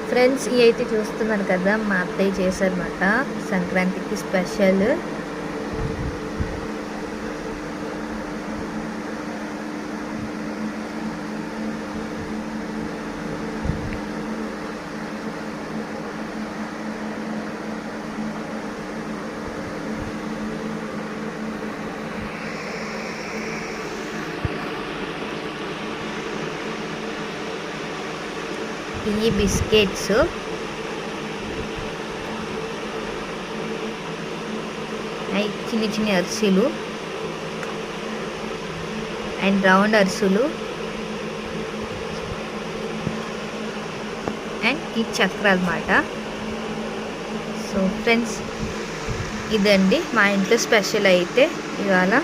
Friends ఇవి అయితే చూస్తున్నారు కదా, మా అత్తయ్య చేశారన్నమాట సంక్రాంతికి స్పెషల్. ఈ బిస్కెట్స్ చిన్ని చిన్ని అరిసెలు అండ్ రౌండ్ అరిసెలు అండ్ ఈ చక్ర అన్నమాట. సో ఫ్రెండ్స్, ఇదండి మా ఇంట్లో స్పెషల్ అయితే ఇవాళ.